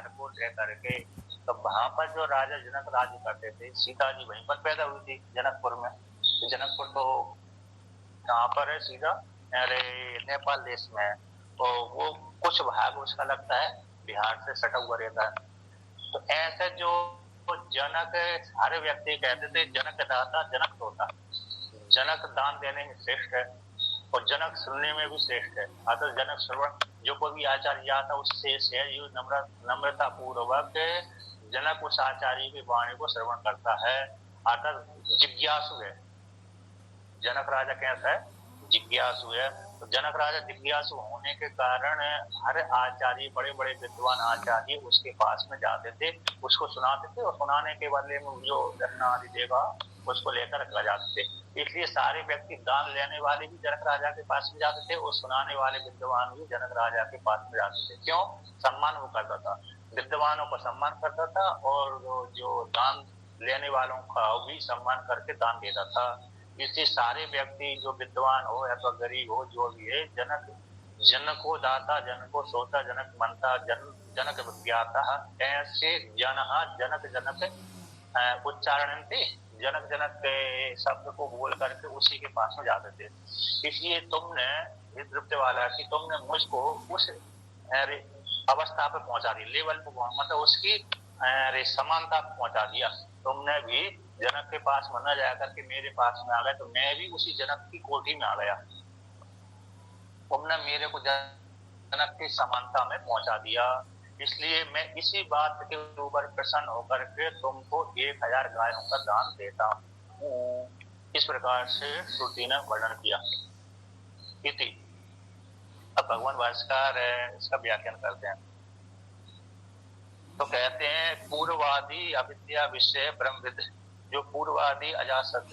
को लेकर के, तो वहां पर जो राजा जनक राज्य करते थे, सीता जी वहीं पर पैदा हुई थी जनकपुर में। तो जनकपुर तो कहाँ पर है? सीधा अरे नेपाल देश में है। तो वो कुछ भाग उसका लगता है बिहार से सटा हुआ रहता है। तो ऐसे जो जनक, सारे व्यक्ति कहते थे जनक दाता जनक होता, जनक दान देने में श्रेष्ठ है और जनक सुनने में भी श्रेष्ठ है। अतः जनक श्रवण, जो कोई भी आचार्य आता उससे नम्रता पूर्वक जनक उस आचार्य की वाणी को श्रवण करता है। अतः जिज्ञासु है जनक राजा। कैसा है? जिज्ञासु है। तो जनक राजा जिज्ञासु होने के कारण हर आचार्य, बड़े बड़े विद्वान आचार्य उसके पास में जाते थे, उसको सुनाते थे और सुनाने के बदले में जो दक्षिणा आदि देगा उसको लेकर रखा जाते थे। इसलिए सारे व्यक्ति, दान लेने वाले भी जनक राजा के पास में जाते थे और सुनाने वाले विद्वान भी जनक राजा के पास में जाते थे। क्यों? सम्मान वो करता था, विद्वानों का सम्मान करता था और जो दान लेने वालों का भी सम्मान करके दान देता था। इससे सारे व्यक्ति, जो विद्वान हो या तो गरीब हो, जो भी है, जनको दाता, जनको सोता, जनक मनता, जनक विज्ञाता, ऐसे जनक जनक उच्चारण थे। जनक जनक के शब्द को बोल करके उसी के पास में जाते थे। इसलिए तुमने तृप्त वाला कि तुमने मुझको उस अवस्था पे पहुंचा दी, लेवल पे, मतलब उसकी समानता पहुंचा दिया। तुमने भी जनक के पास में न जा करके मेरे पास में आ गए, तो मैं भी उसी जनक की कोठी में आ गया। तुमने मेरे को जनक की समानता में पहुंचा दिया। इसलिए मैं इसी बात के ऊपर प्रसन्न होकर के तुमको 1000 गायों का दान देता हूँ। इस प्रकार से श्रुति ने वर्णन किया। इति। अब भगवान भाष्यकार इसका व्याख्यान करते हैं। तो कहते हैं पूर्ववादी अविद्या विषय ब्रह्मविद, जो पूर्ववादी अजासत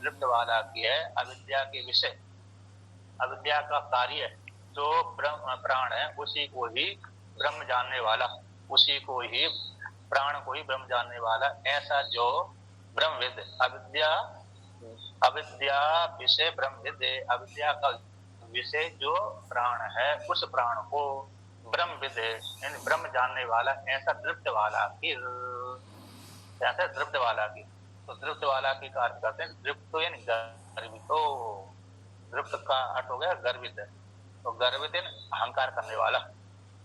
तृप्त वाला की है अविद्या के विषय, अविद्या का कार्य जो प्राण है उसी को ही ब्रह्म जानने वाला, उसी को ही प्राण को ही ब्रह्म जानने वाला, ऐसा जो ब्रह्मविद, अविद्या विषय ब्रह्मविद, अविद्या का विषय जो प्राण है उस प्राण को ब्रह्मविद, यानी ब्रह्म जानने वाला, ऐसा तृप्त वाला की, ऐसा तृप्त वाला की। तो तृप्त वाला की का अर्थ करते हैं तृप्त यानी गर्वितो, तृप्त का अर्थ हो गया गर्वित। तो गर्वित अहंकार करने वाला।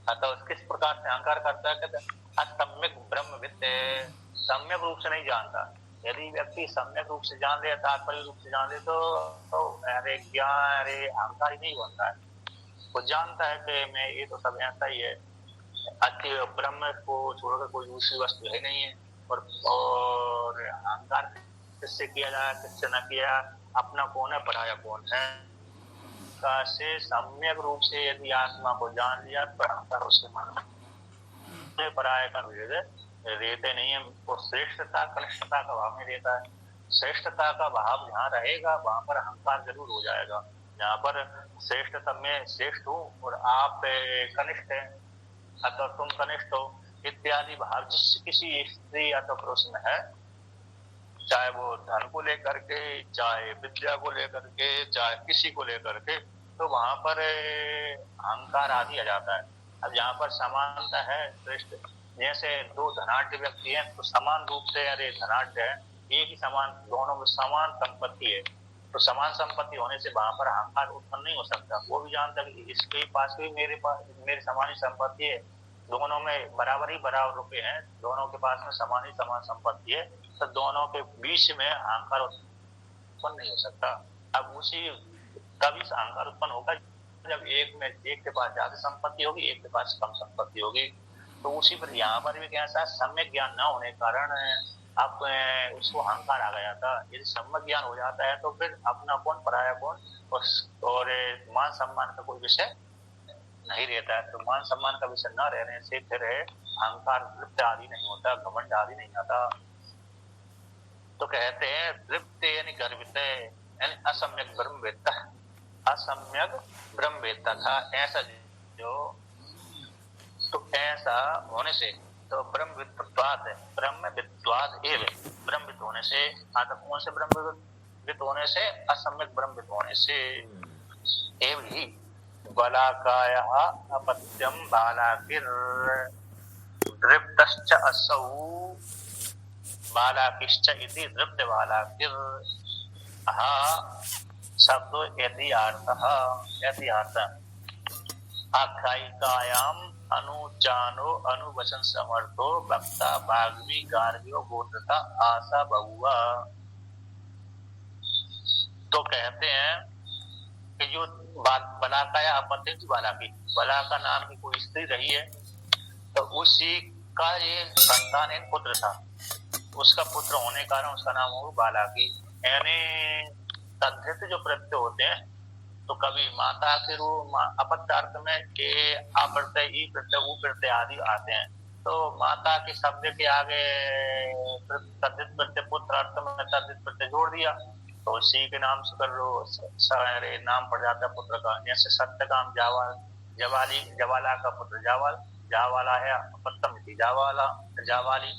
तो किस प्रकार से अहंकार करता है? कहते हैं असम्यक ब्रह्मविद, सम्यक रूप से नहीं जानता। यदि व्यक्ति सम्यक रूप से जान ले, तात्पर्य रूप से जान ले, तो अरे ज्ञान, अरे अहंकार ही नहीं बनता है। वो जानता है कि मैं ये तो सब ऐसा ही है, अच्छे ब्रह्म को छोड़कर कोई दूसरी वस्तु है नहीं है। और अहंकार किससे किया जाए, किससे न किया, अपना कौन है, पराया कौन है। से सम्यक रूप से यदि आत्मा को जान लिया तो अहंकार उसके मन में पराया का भेद रहते नहीं है। वो श्रेष्ठता कनिष्ठता का भाव नहीं रहता है। श्रेष्ठता का भाव जहाँ रहेगा वहां पर अहंकार जरूर हो जाएगा। जहाँ पर श्रेष्ठता में श्रेष्ठ हूँ और आप कनिष्ठ हैं अथवा तुम कनिष्ठ हो इत्यादि भाव जिस किसी स्त्री अथवा पुरुष में है, चाहे वो धन को लेकर के, चाहे विद्या को लेकर के, चाहे किसी को लेकर के, तो वहां पर अहंकार आदि आ जाता है। अब यहाँ पर समानता है श्रेष्ठ, जैसे दो धनाढ्य व्यक्ति हैं तो समान रूप से, अरे धनाढ्य है, एक ही समान, दोनों में समान संपत्ति है, तो समान संपत्ति होने से वहां पर अहंकार उत्पन्न नहीं हो सकता। वो भी जानता है कि इसके पास भी मेरे पास मेरी समान ही संपत्ति है, दोनों में बराबर रुपए हैं, दोनों के पास में समान संपत्ति है, तो दोनों के बीच में अहंकार उत्पन्न नहीं हो सकता। अब उसी तभी अहंकार उत्पन्न होगा जब एक के पास ज्यादा संपत्ति होगी, एक के पास कम संपत्ति होगी। तो उसी पर यहाँ पर भी कैसा, सम्यक ज्ञान न होने के कारण आप उसको अहंकार आ गया था। यदि सम्यक ज्ञान हो जाता है तो फिर अपना कौन पराया कौन और मान सम्मान का कोई विषय नहीं रहता है। तो मान सम्मान का विषय न रहने से फिर अहंकार तृप्त आदि नहीं होता, घमंड आदि नहीं आता। तो कहते हैं तृप्त यानी गर्वित यानी असम्यक ब्रह्मवेत्ता, असम्यक ब्रह्मवेत्ता था ऐसा जो, तो ऐसा होने से तो ब्रह्मविद्वाद है, ब्रह्मविद्वाद एवं ब्रह्मविद होने से, कौन से ब्रह्मविद होने से, असम्यक ब्रह्मविद होने से, एवं ही बलाकाया अपत्यम बालाकिर, दृप्तश्च असौ बालाकिश्च इति दृप्त बालाकिर शब्दो यथार्थ आख्यायिकायाम अनुजानो अनुवचन समर्थो वक्ता वाग्मी गार्ग्यो गोत्रता आशा बहुआ। तो कहते हैं कि जो बलाका या अपत्यंत बालाकी, बलाका नाम की कोई स्त्री रही है तो उसी का ये संतान एक पुत्र था, उसका पुत्र होने के कारण उसका नाम हो बालाकी। यानी तद्धित जो प्रत्यय होते हैं तो कभी माता के रूप अपत्यार्थ में ए आ प्रत्यय ई प्रत्यय उ प्रत्यय आदि आते हैं, तो माता के शब्द के आगे तद्धित प्रत्यय पुत्र अर्थ में तद्धित प्रत्यय जोड़ दिया तो उसी के नाम से कर लो सारे नाम पड़ जाता है पुत्र का। जैसे सत्यकाम जावाल, जवाली, जवाला का पुत्र जावाल, जावाला है अपत्यम जावाला जावाली।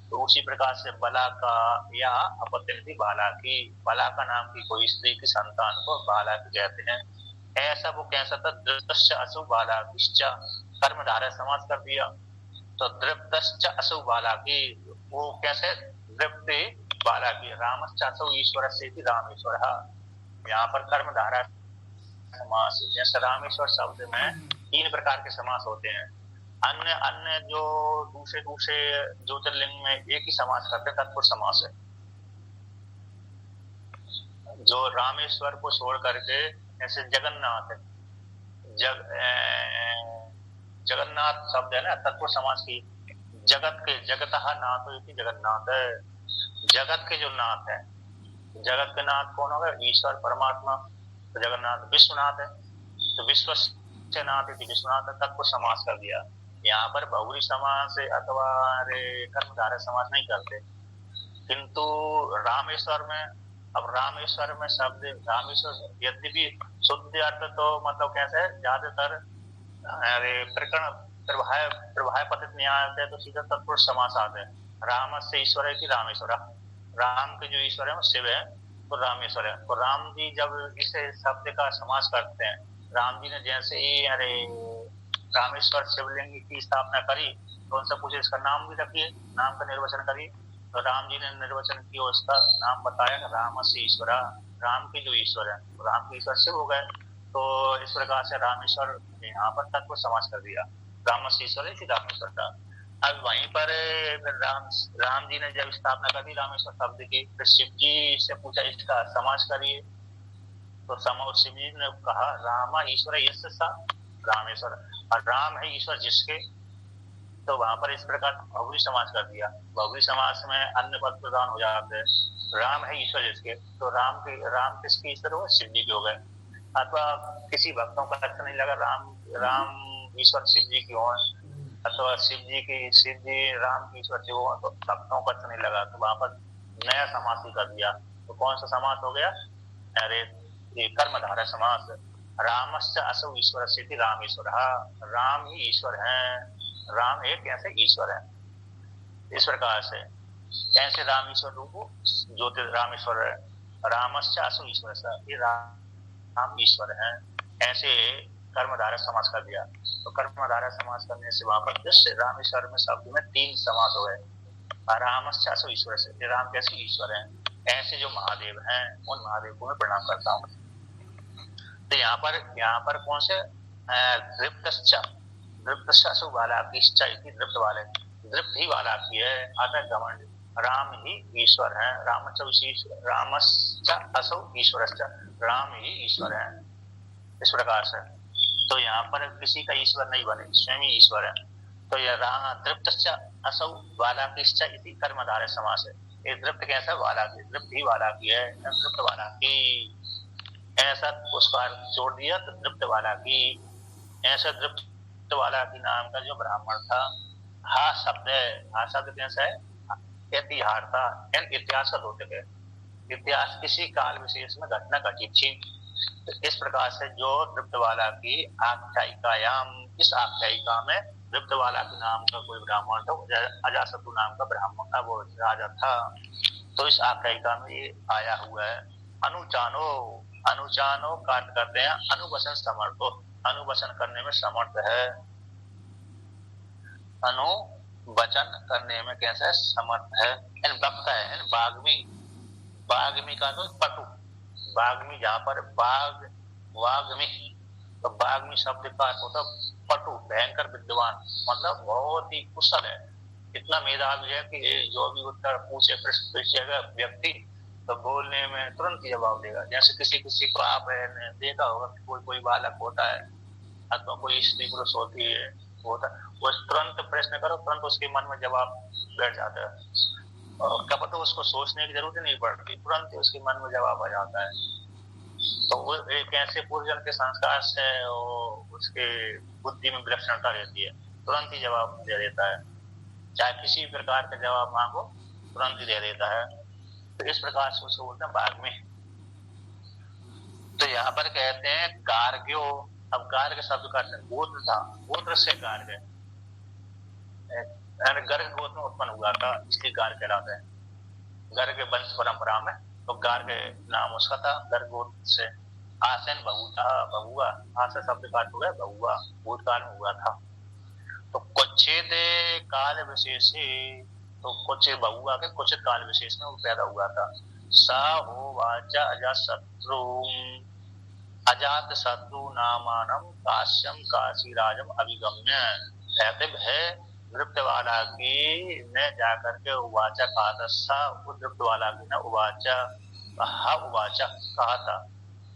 तो उसी प्रकार से बला का या अपत्यंती बाला की, बला का नाम की कोई स्त्री की संतान को बाला की कहते हैं। ऐसा वो कैसा था, दृप्तश्च असु बाला किश्च, कर्मधारय समास कर दिया तो दृप्तश्च असु बाला की, वो कैसे दृप्ति बाला की, रामश्च असु ईश्वर से रामेश्वर। यहाँ पर कर्मधारय समास, जैसे रामेश्वर शब्द में 3 प्रकार के समास होते हैं। अन्य अन्य जो दूसरे ज्योतिर्लिंग में एक ही समास करते हैं, तत्पुरुष समास है। जो रामेश्वर को छोड़ करके जैसे जगन्नाथ है, जगन्नाथ शब्द है ना तत्पुरुष समास की, जगत के जगतः नाथ जगन्नाथ है, जगत के जो नाथ है, जगत के नाथ कौन होगा, ईश्वर परमात्मा। तो जगन्नाथ विश्वनाथ है, तो विश्व नाथ विश्वनाथ तत्पुरुष समास कर दिया। यहाँ पर बहुरी समास अथवा कर्मधारय समास नहीं करते, किंतु रामेश्वर में, अब रामेश्वर में शब्द रामेश्वर यद्यपि शुद्ध अर्थ तो मतलब कैसे है, ज्यादातर प्रकरण प्रभाय पतित न्याय है तो सीधा तत्पुरुष समास आते हैं। राम से ईश्वर है कि रामेश्वर, राम के जो ईश्वर है वो शिव है तो रामेश्वर है। तो राम जी जब इसे शब्द का समास करते हैं, राम जी ने जैसे ही रामेश्वर शिवलिंग की स्थापना करी तो उनसे पूछे इसका नाम भी रखिए, नाम का निर्वचन करिए। तो राम जी ने निर्वचन किया, उसका नाम बताया राम से ईश्वरा, राम के जो ईश्वर है, राम के ईश्वर शिव हो गए। तो इस प्रकार से रामेश्वर यहाँ पर तत्व समास कर दिया, राम से ईश्वर है रामेश्वर का। अब वहीं पर राम जी ने जब स्थापना कर दी रामेश्वर शब्द की, फिर शिव जी से पूछा इसका समास करिए, तो शिव जी ने कहा रामा ईश्वर यश सा रामेश्वर, और राम है ईश्वर जिसके। तो वहां पर इस प्रकार बहुरी समास कर दिया। बहुरी समास में अन्य पद प्रदान हो जाते हैं, राम है ईश्वर जिसके, तो राम किसके ईश्वर हो गए, शिव जी के हो गए। अथवा किसी भक्तों का अच्छा नहीं लगा राम ईश्वर शिव जी की हो, अथवा शिव जी राम की ईश्वर शिव हो, तो भक्तों को अच्छा नहीं लगा तो वहां पर नया समास ही कर दिया। तो कौन सा समास हो गया, अरे कर्मधारय समास। रामश्च असौ ईश्वर से रामेश्वर, राम ही ईश्वर है, राम एक कैसे ईश्वर है। इस प्रकार से कैसे राम ईश्वर रूप ज्योति रामेश्वर है, रामश्च असौ ईश्वर से, ये राम ईश्वर है, ऐसे कर्मधारय समास कर दिया। तो कर्मधारय समास करने से वहां पर रामेश्वर में शब्द में 3 समास हो गए, रामश्च असौ ईश्वर से, ये राम कैसे ईश्वर है। ऐसे जो महादेव हैं उन महादेव को मैं प्रणाम करता हूँ। तो यहाँ पर कौन से दृप्तश्च वाला दृप्त वाले, दृप्त ही वाला की है, अतः घमंड, राम ही ईश्वर है, रामश्च असौ ईश्वरश्च, राम ही ईश्वर है। इस प्रकार से तो यहाँ पर किसी का ईश्वर नहीं बने, स्वयं ही ईश्वर है। तो यह दृप्तश्च असौ वालाकिश्च इति कर्मधारय समास है। ये दृप्त कैसा वाला की, दृप्त ही वाला की है, दृप्त वाला की, ऐसा उसका जोड़ दिया तो दृप्त वाला की। ऐसा दृप्त वाला की नाम का जो ब्राह्मण था, हा शब्द है, हा शब्द कैसा है, ऐतिहार्था, इतिहास का द्योतक है, इतिहास किसी काल विशेष में घटना घटित थी। तो इस प्रकार से जो दृप्त वाला की आख्यायिकायाम, इस आख्यायिका में दृप्त वाला के नाम का कोई ब्राह्मण था, अजातशत्रु नाम का ब्राह्मण था, वो राजा था। तो इस आख्यायिका में ये आया हुआ है। अनुचानो का करते हैं अनुवसन समर्थ, अनुवसन करने में समर्थ है। वचन करने में कैसा समर्थ है, इन वक्ता है, इन बाग्मी, बाग्मी का तो पटु, बाग्मी जहाँ पर बाग वाग्मी, तो बाग्मी शब्द का अर्थ होता पटु, भयंकर विद्वान, मतलब बहुत ही कुशल है, इतना मेधावी है कि जो भी उत्तर पूछे प्रश्न पूछेगा व्यक्ति तो बोलने में तुरंत ही जवाब देगा। जैसे किसी किसी को आपने देखा होगा, कोई कोई बालक होता है अथवा कोई स्त्री पुरुष होती है होता है, वो तुरंत प्रश्न करो तुरंत उसके मन में जवाब बैठ जाता है, और क्या पता उसको सोचने की जरूरत नहीं पड़ती, तुरंत ही उसके मन में जवाब आ जाता है। तो वो एक ऐसे पूर्वजन के संस्कार से उसके बुद्धि में विलक्षणता रहती है, तुरंत ही जवाब दे देता है, चाहे किसी प्रकार का जवाब मांगो तुरंत ही दे देता है। तो इस प्रकार से उसको बोलते हैं बाग में। तो यहाँ पर कहते हैं गार्ग्यो, अब गार्ग शब्द का गोत्र था, गोत्र से गार्ग है, गर्ग गोत्र में उत्पन्न हुआ था इसलिए गार्ग कहलाता है। गर्ग वंश परंपरा में तो गार्ग नाम उसका था, गर्ग गोत्र से। आसन बहुता बहुआ, आसन शब्द का अर्थ हुआ बहुआ, भूतकाल में हुआ था। तो कुछेद काल विशेष, तो कुछ बहुआ के कुछ काल विशेष में वो पैदा हुआ था। सा हो वाचा अजातशत्रु, अजातशत्रु नामानम काश्यम काशीराजम अभिगम्य, कहते है नृत्यवाला की ने जाकर के उवाचा कहा था, सा नृत्यवाला की ने उवाचा उवाचा कहा था।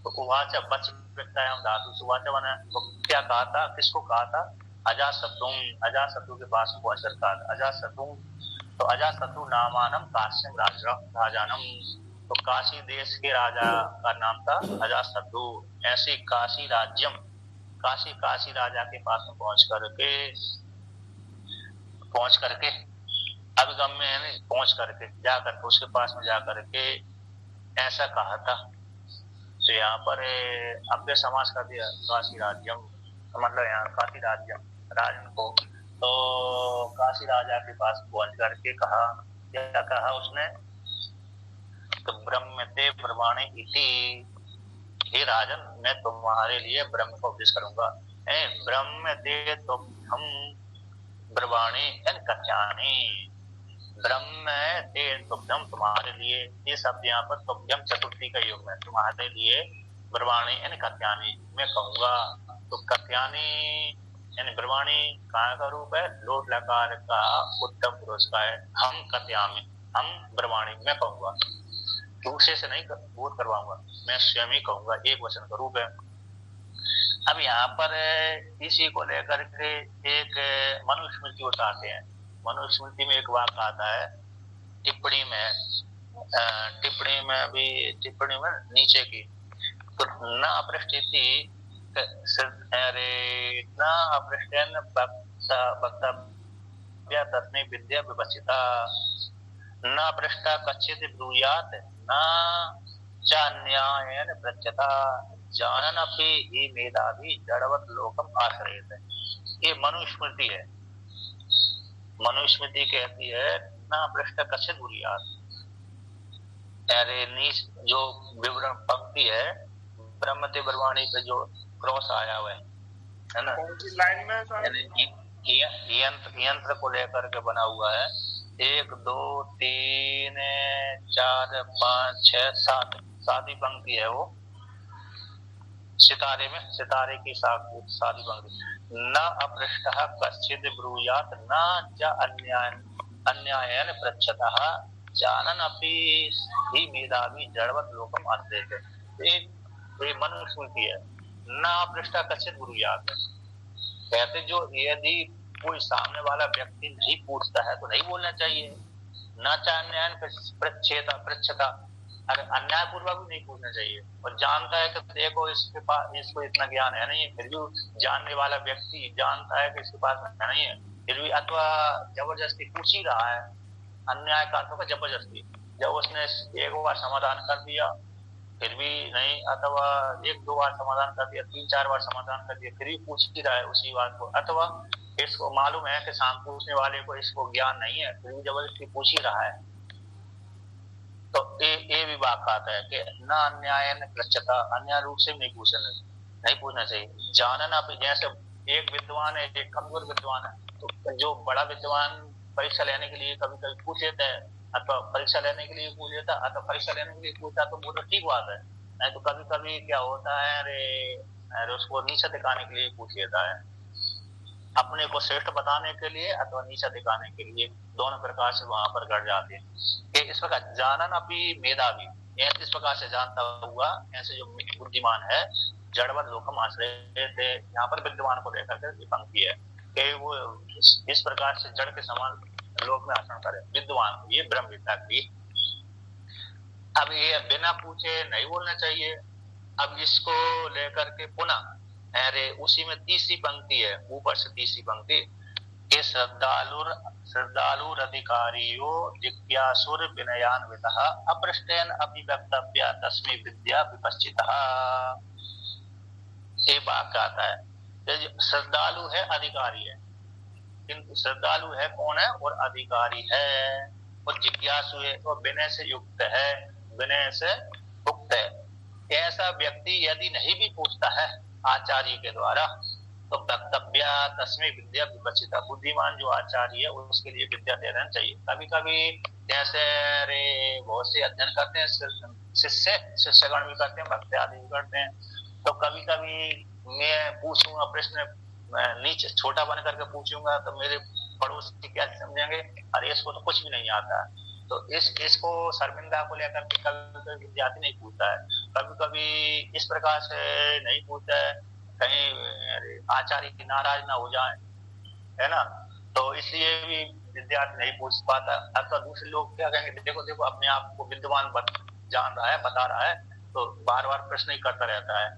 तो उवाचा बच प्रत्यय धातु से उवाचा बना, तो क्या कहा था, किसको कहा था, अजातशत्रु, अजातशत्रु के पास पहुंचकर कहा था। अजातशत्रु, तो अजातशत्रु नामानम काश्यम राजानम, तो काशी देश के राजा का नाम था अजातशत्रु। ऐसे काशी राज्यम, काशी काशी राजा के पास में पहुंच करके अभिगम्य यानी पहुंच करके, जाकर उसके पास में जाकर के ऐसा कहा था। तो यहाँ पर अव्यय समास कर दिया काशी राज्यम, मतलब यहाँ काशी राज्यम राजन को, तो काशी राजा के पास पहुंच करके कहा, क्या कहा उसने, तो ब्रह्मते ब्रह्माणे इति, हे राजन मैं तुम्हारे लिए ब्रह्म को उपदेश करूंगा। ब्रह्मते तुभ्यम ब्रह्माणे कथ्यानि, ब्रह्म ते तुभ्यम तुम्हारे लिए, ये शब्द यहाँ पर तुभ्यम चतुर्थी का योग है, तुम्हारे लिए ब्रह्माणे कथ्यानि मैं कहूंगा। तो कथ्यानि यानी ब्रह्माणी कहाँ का रूप है, लोट लकार का उत्तम पुरुष का है। हम कथ्यामि, हम ब्रह्माणी मैं कहूंगा, दूसरे से नहीं बोध करवाऊंगा, मैं स्वयं ही कहूंगा, एक वचन का रूप है। अब यहाँ पर इसी को लेकर के एक मनुस्मृति उठाते हैं। मनुस्मृति में एक वाक्य आता है टिप्पणी में नीचे की, तो न अपृष्टि न अपृष्टन वक्तव्य तस्मै विद्या विवक्षिता, न पृष्ठा कच्चित ब्रूयात न च अन्यायेन पृच्छता, जानन अपि हि मेधावी जड़वत लोकम आश्रयेत। ये मनुस्मृति है। मनुस्मृति कहती है न पृष्ठा कच्चित ब्रूयात, अरे नीच जो विवरण पंक्ति है ब्रह्मते ब्रह्माणी पे जो क्रॉस आया हुआ है ना, लाइन में यंत्र को लेकर के बना हुआ है। 1 2 3 4 5 6 7 सादी पंक्ति है वो, सितारे में, सितारे की सादी पंक्ति। न अपृष्टः कश्चित् ब्रूयात न च अन्यायेन पृच्छतः जानन अपि हि मेधावी जड़वत लोकम आश्रयेत। ये मनुस्मृति है। न अपृष्टः कश्चित् ब्रूयात, कहते जो यदि कोई सामने वाला व्यक्ति नहीं पूछता है तो नहीं बोलना चाहिए। न चान्यायन पृच्छता, अगर अन्याय पूर्वक भी नहीं पूछना चाहिए, और जानता है कि देखो इसके पास इसको इतना ज्ञान है नहीं है, फिर भी जानने वाला व्यक्ति जानता है कि इसके पास नहीं है, फिर भी अथवा जबरदस्ती पूछ ही रहा है, अन्याय का अर्थ जबरदस्ती, जब उसने 1 बार समाधान कर दिया फिर भी नहीं, अथवा 1-2 बार समाधान कर दिया, 3-4 बार समाधान कर दिया, फिर भी पूछ ही रहा है उसी बात को, अथवा इसको मालूम है कि साम पूछने वाले को इसको ज्ञान नहीं है फिर भी जबरदस्ती पूछ ही रहा है, तो ये भी बात आता है कि न अन्याय न पृच्छता, अन्याय रूप से नहीं पूछना चाहिए। जानना भी, जैसे एक विद्वान है एक कमजोर विद्वान है, तो जो बड़ा विद्वान परीक्षा लेने के लिए कभी कभी पूछ लेते हैं, अथवा परीक्षा लेने के लिए पूछ लेता, अथवा परीक्षा लेने के लिए पूछता तो वो तो ठीक बात है। नहीं तो कभी कभी क्या होता है, अरे उसको नीचा दिखाने के लिए पूछ लेता है, अपने को श्रेष्ठ बताने के लिए अथवा नीचा दिखाने के लिए, दोनों प्रकार से वहां पर गढ़ जाते हैं कि इस प्रकार जानन अपनी मेधावी, इस प्रकार से जानता हुआ ऐसे जो बुद्धिमान है, जड़वत लोकम आश्रय थे, यहाँ पर विद्वान को लेकर के पंक्ति है कि वो इस प्रकार से जड़ के समान लोक में आचरण करे विद्वान, ये ब्रह्म विद्या की। अब ये बिना पूछे नहीं बोलना चाहिए। अब इसको लेकर के पुनः अरे उसी में तीसरी पंक्ति है, ऊपर से तीसरी पंक्ति के श्रद्धालुर अधिकारियो जिज्ञासुर विनयान्वितः अपृष्टेन अपि वक्तव्या तस्मै विद्या विपश्चितः। ये वाक्य आता है, श्रद्धालु है अधिकारी है, किंतु श्रद्धालु है कौन है और अधिकारी है, और जिज्ञासु है और विनय से युक्त है, विनय से युक्त है। ऐसा व्यक्ति यदि नहीं भी पूछता है आचार्य के द्वारा तो वक्तव्य तस्मै विद्या विपश्चिता, बुद्धिमान जो आचार्य है उसके लिए विद्या दे देना चाहिए। कभी कभी जैसे रे बहुत से अध्ययन करते हैं शिष्यगण भी करते हैं, भक्त आदि भी करते हैं, तो कभी कभी मैं पूछूंगा प्रश्न नीचे छोटा बन करके पूछूंगा तो मेरे पड़ोसी क्या समझेंगे, अरे इसको तो कुछ भी नहीं आता। तो इसको शर्मिंदा को लेकर के कभी विद्यार्थी नहीं पूछता है, कभी कभी इस प्रकार से नहीं पूछता है कहीं आचार्य की नाराज ना हो जाए, है ना, तो इसलिए भी विद्यार्थी नहीं पूछ पाता। अथवा दूसरे लोग क्या कहेंगे, देखो देखो अपने आप को विद्वान जान रहा है, बता रहा है, तो बार बार प्रश्न ही करता रहता है।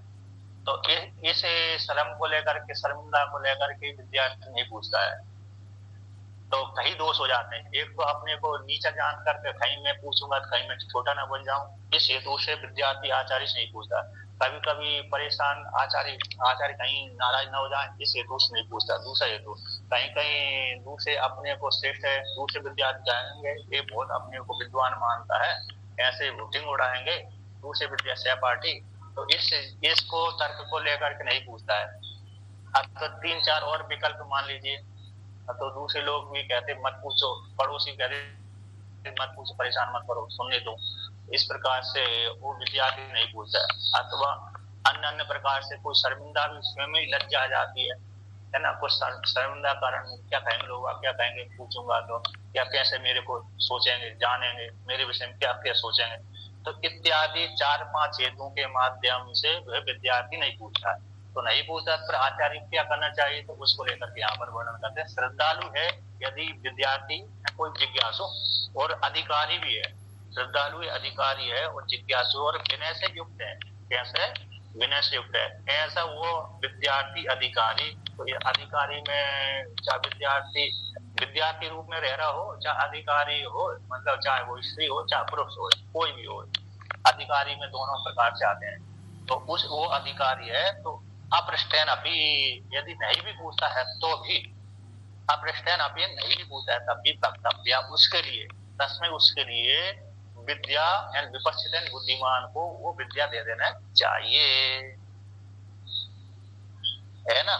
तो इस शर्म को लेकर के, शर्मिंदा को लेकर के विद्यार्थी नहीं पूछता है, तो कई दोष हो जाते हैं। एक तो अपने को नीचा जान करके कहीं मैं पूछूंगा तो कहीं मैं छोटा ना बन जाऊं, इस हेतु से विद्यार्थी आचार्य से नहीं पूछता। कभी कभी परेशान आचार्य कहीं नाराज ना हो जाए, इस हेतु से नहीं पूछता। दूसरा हेतु कहीं कहीं दूसरे अपने को श्रेष्ठ है, दूसरे विद्यार्थी जाएंगे ये बहुत अपने को विद्वान मानता है, ऐसे वोटिंग उड़ाएंगे दूसरे विद्या सहपाठी, तो इसको तर्क को लेकर के नहीं पूछता है। अब तो 3-4 और विकल्प मान लीजिए, तो दूसरे लोग भी कहते मत पूछो, पड़ोसी कहते मत पूछो, परेशान मत करो, सुनने दो, इस प्रकार से वो विद्यार्थी नहीं पूछता है। अथवा अन्य अन्य प्रकार से कोई शर्मिंदा भी स्वयं ही लज्जा आ जाती है ना, कुछ शर्मिंदा कारण क्या कहेंगे लोग, क्या कहेंगे पूछूंगा तो, क्या कैसे मेरे को सोचेंगे, जानेंगे मेरे विषय में क्या क्या सोचेंगे, तो इत्यादि 4-5 हेतुओं के माध्यम से वह विद्यार्थी नहीं पूछता है। तो नहीं पूछता पर आचार्य क्या करना चाहिए, तो उसको लेकर के यहाँ पर वर्णन करते हैं। श्रद्धालु है यदि विद्यार्थी, कोई जिज्ञासु और अधिकारी भी है, श्रद्धालु अधिकारी है और जिज्ञासु और विनय से युक्त है। कैसे विनय से युक्त है, ऐसा वो विद्यार्थी अधिकारी। तो ये अधिकारी में चाहे विद्यार्थी रूप में रह रहा हो, चाहे अधिकारी हो, मतलब चाहे वो स्त्री हो चाहे पुरुष हो, कोई भी हो, अधिकारी में दोनों प्रकार से आते हैं। तो वो अधिकारी है तो अपृष्टेन अपि, यदि नहीं भी पूछता है तो भी, अपृष्टेन अपि नहीं भी पूछता है तब भी वक्तव्य उसके लिए, तस्मै उसके लिए विद्या एंड विपश्चित बुद्धिमान को वो विद्या दे देना चाहिए, है ना।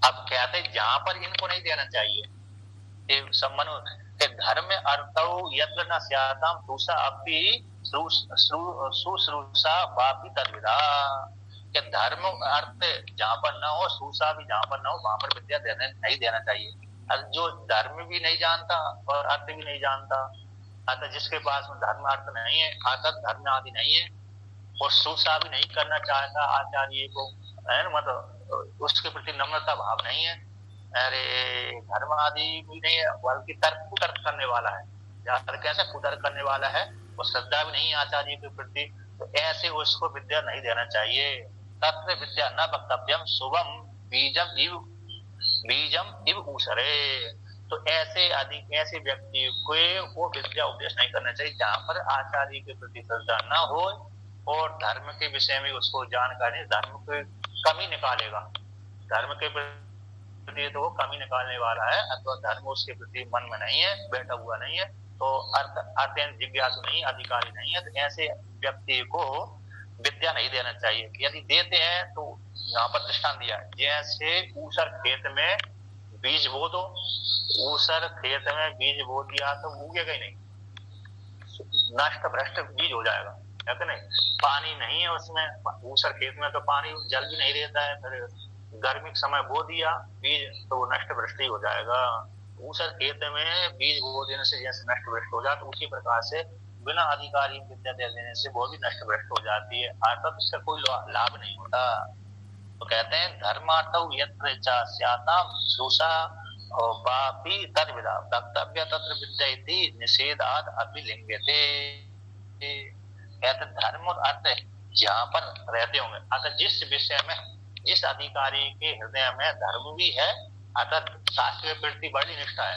अब कहते जहां पर इनको नहीं देना चाहिए, धर्म अर्थ यत्र न स्याताम दूसरा अपि शुश्रूषा वापि तद्विधा, कि धर्म अर्थ जहां पर न हो, शुश्रूषा भी जहां पर न हो, वहां पर विद्या नहीं देना चाहिए। जो धर्म भी नहीं जानता और अर्थ भी नहीं जानता, अतः जिसके पास में धर्म अर्थ नहीं है, अर्थात धर्म आदि नहीं है, और शुश्रूषा भी नहीं करना चाहता आचार्य को, है ना, मतलब उसके प्रति नम्रता भाव नहीं है, अरे धर्म आदि भी नहीं है, बल्कि कुतर्क करने वाला है, कैसा कुतर्क करने वाला है, और श्रद्धा भी नहीं है आचार्य के प्रति, तो ऐसे उसको विद्या नहीं देना चाहिए। तत्र विद्या न वक्तव्यम शुभम बीजम इव ऊसरे, तो ऐसे व्यक्ति को वो विद्या उपदेश नहीं करना चाहिए जहां पर आचार्य के प्रति श्रद्धा न हो और धर्म के विषय में उसको जानकारी, धर्म की कमी निकालेगा, धर्म के प्रति तो वो कमी निकालने वाला है, अथवा धर्म उसके प्रति मन में नहीं है, बैठा हुआ नहीं है, तो अत्यंत जिज्ञासु नहीं, अधिकारी नहीं है, तो ऐसे व्यक्ति को विद्या नहीं देना चाहिए। यदि देते हैं तो यहाँ पर दृष्टांत दिया, जैसे ऊसर खेत में बीज बो दो, ऊसर खेत में बीज बो दिया तो उगेगा ही नहीं, नष्ट भ्रष्ट बीज हो जाएगा, है कि नहीं। पानी नहीं है उसमें, ऊसर खेत में तो पानी जल भी नहीं रहता है, फिर गर्मी के समय बो दिया बीज तो वो नष्ट भ्रष्ट ही हो जाएगा। ऊसर खेत में बीज बो देने से जैसे नष्ट भ्रष्ट हो जाता, उसी प्रकार से बिना अधिकारी विद्या दे देने से वो भी नष्ट भ्रष्ट हो जाती है, अर्थात उसका कोई लाभ नहीं होता। तो कहते हैं धर्मार्थ यत्र स्याताम सुषा वापि तद्विदा वक्तव्य तत्र विद्या इति निषेधाद अभिलिंग्यते। कहते धर्म और अर्थ जहाँ पर रहते होंगे, अगर जिस विषय में जिस अधिकारी के हृदय में धर्म भी है, अगर शास्त्र के प्रति बड़ी निष्ठा है,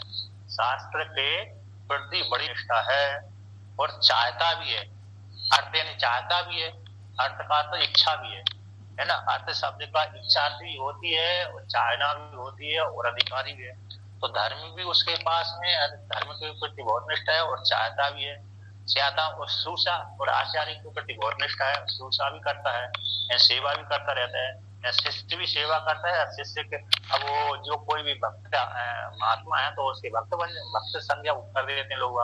शास्त्र के प्रति बड़ी निष्ठा है और चाहता भी है, अर्थ यानी चाहता भी है, अर्थ का तो इच्छा भी है ना। अर्थ शब्द का इच्छा भी होती है और चाहना भी होती है और अधिकारी भी है। तो धर्म भी उसके पास में धर्म के प्रति बहुत निष्ठा है और चाहता भी है, चाहता और सुषा और आचार्य के प्रति बहुत निष्ठा है, सुषा भी करता है, सेवा भी करता रहता है, शिष्य भी सेवा करता है। शिष्य के अब वो जो कोई भी भक्त महात्मा है तो उसके भक्त संज्ञा कर देते हैं लोग,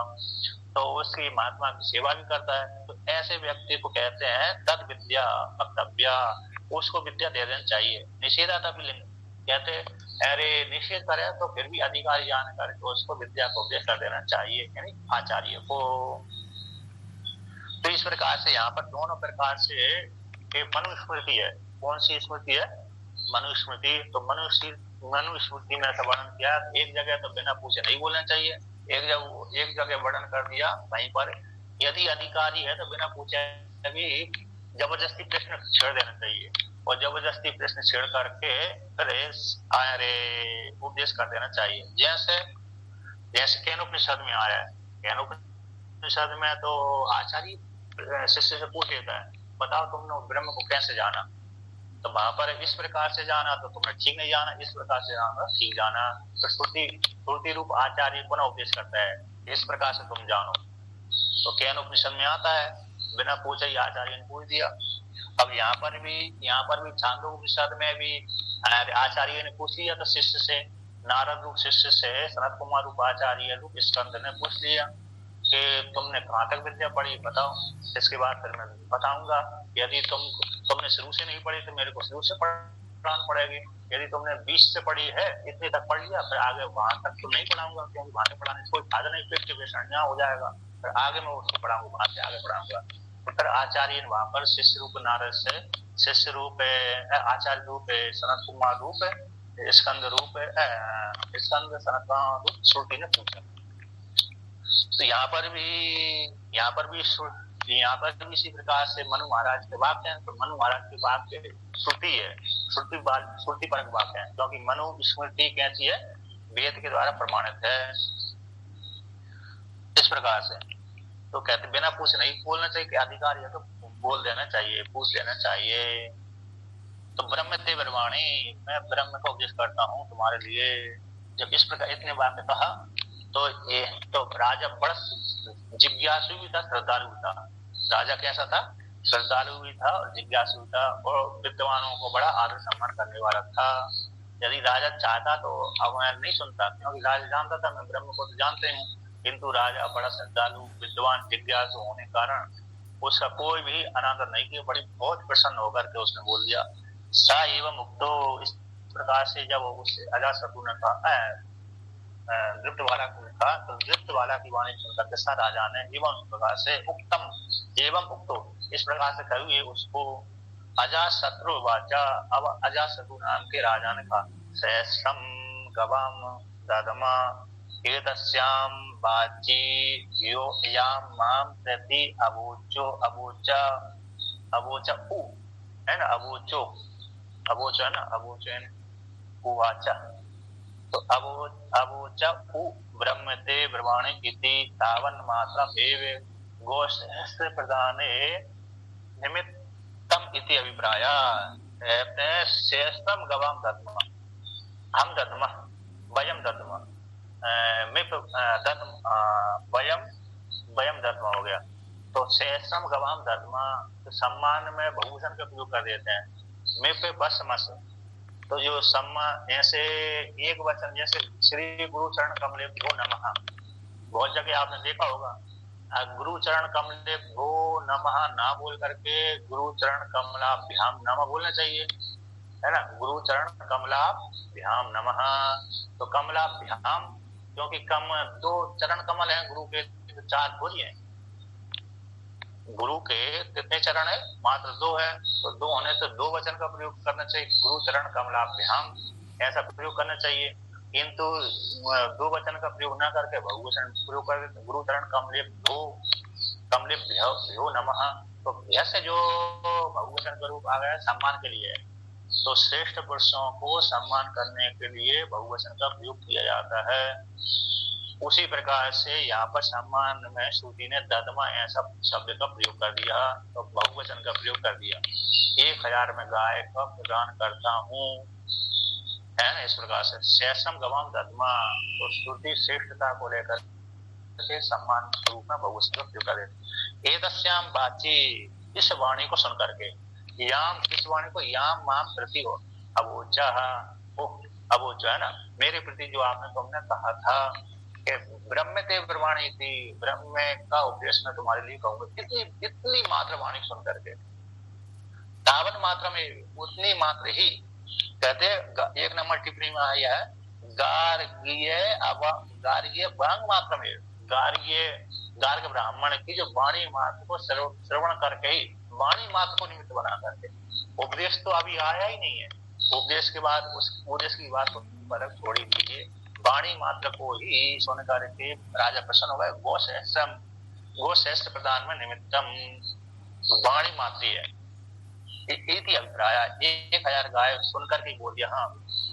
तो उसकी महात्मा की सेवा भी करता है। तो ऐसे व्यक्ति को कहते हैं तद विद्या वक्तव्य, उसको विद्या दे देना चाहिए। निषेधाता भी कहते अरे निषेध करे तो फिर भी अधिकारी जानकर तो उसको विद्या को उपदेश कर देना चाहिए, यानी आचार्य को। तो इस प्रकार से यहाँ पर दोनों प्रकार से मनुस्मृति है। कौन सी स्मृति है? मनुस्मृति। तो मनुस्मृति में ऐसा वर्णन किया, एक जगह तो बिना पूछे नहीं बोलना चाहिए, एक जगह वर्णन कर दिया वहीं पर यदि अधिकारी है तो बिना पूछे भी जबरदस्ती प्रश्न छेड़ देना चाहिए, और जबरदस्ती प्रश्न छेड़ करके अरे उपदेश कर देना चाहिए। जैसे केनोपनिषद में आया है, केनोपनिषद में तो आचार्य शिष्य से पूछ लेता है बताओ तुमने ब्रह्म को कैसे जाना, तो वहां पर इस प्रकार से जाना तो तुमने ठीक नहीं जाना, इस प्रकार से जाना ठीक जाना। तो श्रुति रूप आचार्य पुनः उपदेश करता है इस प्रकार से तुम जानो। तो केनोपनिषद में आता है बिना पूछे ही आचार्य ने पूछ दिया। अब यहाँ पर भी छांदोपनिषद में भी आचार्य ने पूछ लिया तो शिष्य से, नारद रूप शिष्य से सनत कुमार रूप आचार्य रूप स्कंद ने पूछ लिया कि तुमने कहाँ तक विद्या पढ़ी बताओ, इसके बाद फिर मैं बताऊंगा। यदि तुमने शुरू से नहीं पढ़ी तो मेरे को शुरू से पढ़ाना पड़ेगी, यदि तुमने 20 से पढ़ी है इतने तक पढ़ लिया फिर आगे वहां तक तो नहीं पढ़ाऊंगा, क्योंकि वहां से पढ़ाने से कोई फायदा नहीं, पेट के बेसन्या हो जाएगा, फिर आगे मैं उसको पढ़ाऊंगा, वहां से आगे पढ़ाऊंगा। तो फिर आचार्य ने वहां पर शिष्य रूप नारद से, शिष्य रूप आचार्य रूप सनत कुमार रूप स्कंद सनत रूप श्रुति ने पूछा। तो यहाँ पर भी इसी प्रकार से मनु महाराज के वाक्य हैं। तो मनु महाराज के वाक्य श्रुति है, श्रुति परक वाक्य है, क्योंकि मनु स्मृति कैसी है, वेद के द्वारा प्रमाणित है। इस प्रकार से तो कहते बिना पूछे नहीं बोलना चाहिए, कि अधिकारी है तो बोल देना चाहिए, पूछ लेना चाहिए। तो ब्रह्म ते ब्रह्माणी, मैं ब्रह्म का उपदेश करता हूँ तुम्हारे लिए। जब इस प्रकार इतने वाक्य कहा तो राजा बड़ा जिज्ञासु भी था, श्रद्धालु भी था। राजा कैसा था? श्रद्धालु भी था और जिज्ञासु भी था, और विद्वानों को बड़ा आदर सम्मान करने वाला था। यदि राजा चाहता तो अवहेलना नहीं सुनता, क्योंकि राजा जानता था मैं ब्रह्म को तो जानते हूँ, किंतु राजा बड़ा श्रद्धालु विद्वान जिज्ञासु होने कारण उसका कोई भी अनादर नहीं किया, बड़ी बहुत प्रसन्न होकर के उसने बोल दिया सा एवं मुक्तो। इस प्रकार से जब उससे अजातशत्रु ने कहा दृप्त वाला को कहा, तो दृप्त वाला की वाणी सुनकर दशा राजा ने एवं उस प्रकार से उत्तम एवं उक्तो इस प्रकार से कही उसको अजातशत्रु वाचा। अब अजातशत्रु नाम के राजा ने कहा सहस्रम गवाम ददमा एतस्याम वाची यो याम माम प्रति अवोचा उ है ना, अवोचा है ना, अवोचन उवाचा। तो अवोचा उ ब्रह्मते ब्रह्माणे इति तावन मात्रम एव गोसहस्र प्रदाने निमित्तम इति अभिप्राया। सहस्रम गवाम दद्म, हम दद्म वयम दद्म वयम दद्म हो गया। तो सहस्रम गवाम दद्म तो सम्मान में बहुभूषण का प्रयोग कर देते हैं। में पे बस मस तो जो सम्मान ऐसे एक वचन जैसे श्री गुरु चरण कमले भो नमः, बहुत जगह आपने देखा होगा गुरु चरण कमले भो नमः ना बोल करके गुरु चरण कमलाभ्याम नमः बोलना चाहिए, है ना। गुरु चरण कमलाभ्याम नमः, तो कमलाभ्याम क्योंकि कम दो चरण कमल हैं गुरु के, तो चार थोड़ी है। गुरु के कितने चरण है? मात्र दो है, तो दो होने तो दो वचन का प्रयोग करना चाहिए, गुरु चरण कमलाभ्याम ऐसा प्रयोग करना चाहिए। किंतु दो वचन का प्रयोग ना करके बहुवचन प्रयोग कर देते, गुरु चरण कमले भ्यो नमः। तो ऐसे जो बहुवचन का रूप आ गया सम्मान के लिए, तो श्रेष्ठ पुरुषों को सम्मान करने के लिए बहुवचन का प्रयोग किया जाता है। उसी प्रकार से यहाँ पर सम्मान में श्रुति ने ददमा ऐसा शब्द का प्रयोग कर दिया, तो बहुवचन का प्रयोग कर दिया। 1000 में गाय का प्रदान करता हूँ, है ना। इस प्रकार से शेषम गवाम ददमा, तो श्रुति श्रेष्ठता को लेकर के सम्मान स्वरूप में बहुवचन का प्रयोग कर देते। एतस्याम बाची, इस वाणी को सुन करके, याम इस वाणी को याम माम प्रति हो अवोचा, अवोचा है ना, मेरे प्रति जो आपने तुमने कहा था कि ब्रह्म ते ब्रवाणी थी, ब्रह्म का उपदेश मैं तुम्हारे लिए कहूंगा, इतनी मात्र वाणी सुन करके, तावन मात्र में उतनी मात्र ही, कहते एक नंबर टिप्पणी में आया है गार्ग्य वांग मात्र में, गार्ग्य ब्राह्मण की जो वाणी मात्र को श्रवण करके ही, वाणी मात्र को निमित्त बना करके, उपदेश तो अभी आया ही नहीं है, उपदेश के बाद उस उपदेश की बात पर छोड़ी दीजिए, वाणी मात्र को ही सुन करके राजा प्रसन्न हो गए। गोश्रेष्ठ प्रदान में निमित्तम, वाणी मात्र है इति अभिप्राय। 1000 गाय सुनकर के बोल दिया। हाँ,